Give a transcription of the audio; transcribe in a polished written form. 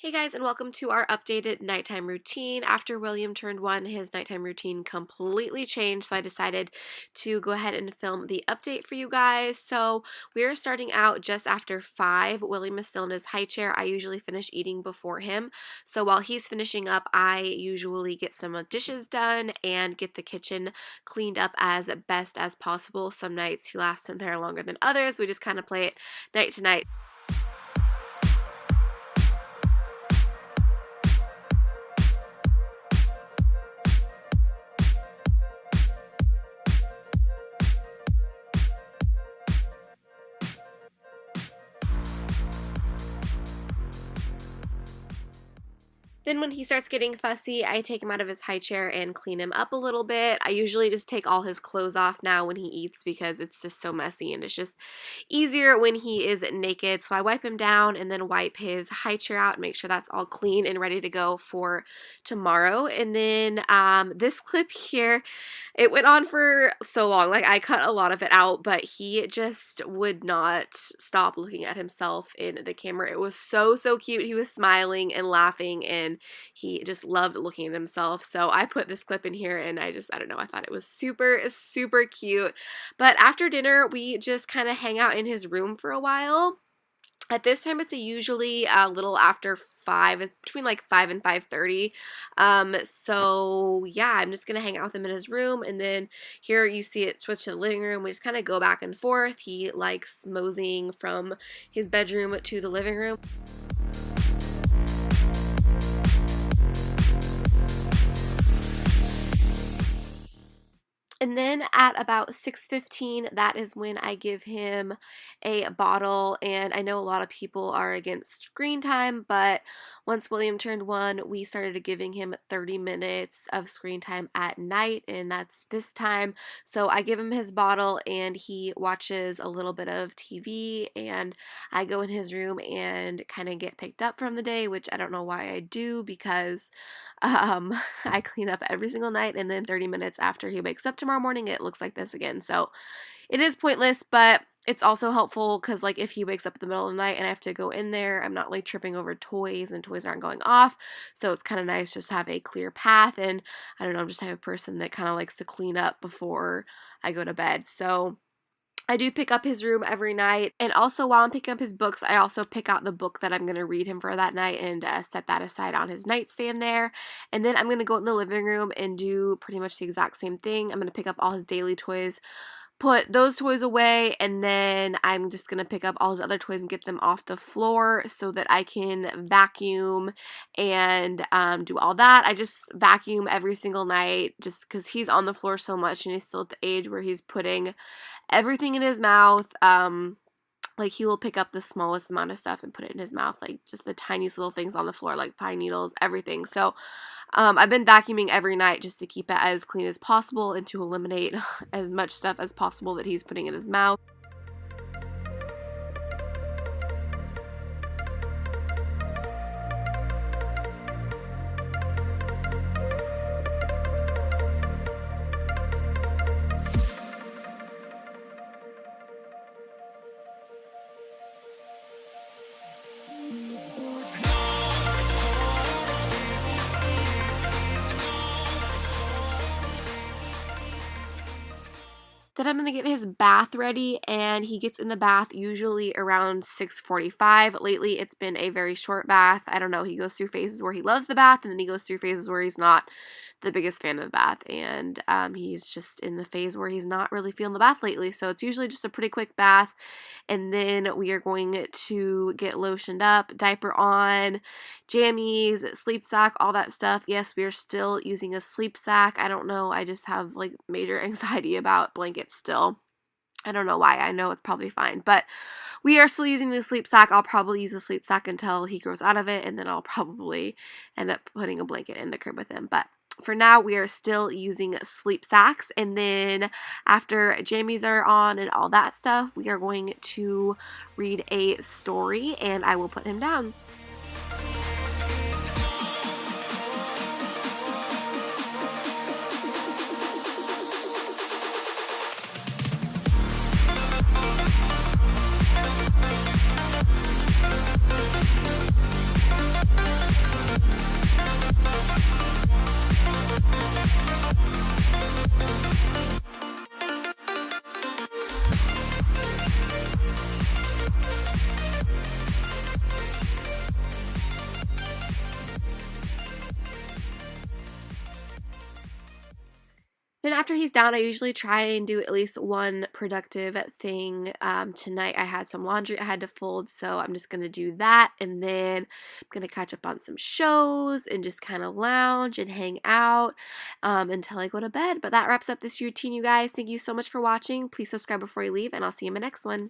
Hey guys, and welcome to our updated nighttime routine. After William turned 1, his nighttime routine completely changed, so I decided to go ahead and film the update for you guys. So we are starting out just after 5. William is still in his high chair. I usually finish eating before him. So while he's finishing up, I usually get some dishes done and get the kitchen cleaned up as best as possible. Some nights he lasts in there longer than others. We just kind of play it night to night. Then when he starts getting fussy, I take him out of his high chair and clean him up a little bit. I usually just take all his clothes off now when he eats because it's just so messy and it's just easier when he is naked. So I wipe him down and then wipe his high chair out and make sure that's all clean and ready to go for tomorrow. And then this clip here, it went on for so long. Like, I cut a lot of it out, but he just would not stop looking at himself in the camera. It was so cute. He was smiling and laughing, and he just loved looking at himself. So I put this clip in here, and I don't know, I thought it was super cute. But after dinner, we just kind of hang out in his room for a while. At this time, it's usually a little after 5, between like 5 and 5:30. So yeah, I'm just gonna hang out with him in his room, and then here you see it switch to the living room. We just kind of go back and forth. He likes moseying from his bedroom to the living room. And then at about 6:15, that is when I give him a bottle. And I know a lot of people are against screen time, but once William turned 1, we started giving him 30 minutes of screen time at night, and that's this time. So I give him his bottle and he watches a little bit of TV, and I go in his room and kind of get picked up from the day, which I don't know why I do, because I clean up every single night, and then 30 minutes after he wakes up tomorrow morning, it looks like this again. So it is pointless, but it's also helpful because, like, if he wakes up in the middle of the night and I have to go in there, I'm not like tripping over toys and toys aren't going off. So it's kind of nice just to have a clear path. And I don't know, I'm just the type of person that kind of likes to clean up before I go to bed. So I do pick up his room every night, and also while I'm picking up his books, I also pick out the book that I'm going to read him for that night and set that aside on his nightstand there. And then I'm going to go in the living room and do pretty much the exact same thing. I'm going to pick up all his daily toys, put those toys away, and then I'm just going to pick up all his other toys and get them off the floor so that I can vacuum and do all that. I just vacuum every single night just because he's on the floor so much, and he's still at the age where he's putting everything in his mouth. Like, he will pick up the smallest amount of stuff and put it in his mouth, like just the tiniest little things on the floor, like pine needles, everything. So I've been vacuuming every night just to keep it as clean as possible and to eliminate as much stuff as possible that he's putting in his mouth. Then I'm going to get his bath ready, and he gets in the bath usually around 6:45. Lately, it's been a very short bath. I don't know, he goes through phases where he loves the bath, and then he goes through phases where he's not the biggest fan of the bath, and he's just in the phase where he's not really feeling the bath lately. So it's usually just a pretty quick bath, and then we are going to get lotioned up, diaper on, jammies, sleep sack, all that stuff. Yes, we are still using a sleep sack. I don't know, I just have like major anxiety about blankets still. I don't know why. I know it's probably fine, but we are still using the sleep sack. I'll probably use the sleep sack until he grows out of it, and then I'll probably end up putting a blanket in the crib with him. But for now, we are still using sleep sacks, and then after jammies are on and all that stuff, we are going to read a story, and I will put him down. Then after he's down, I usually try and do at least one productive thing. Tonight I had some laundry I had to fold, so I'm just gonna do that, and then I'm gonna catch up on some shows and just kind of lounge and hang out until I go to bed. But that wraps up this routine, you guys. Thank you so much for watching. Please subscribe before you leave, and I'll see you in my next one.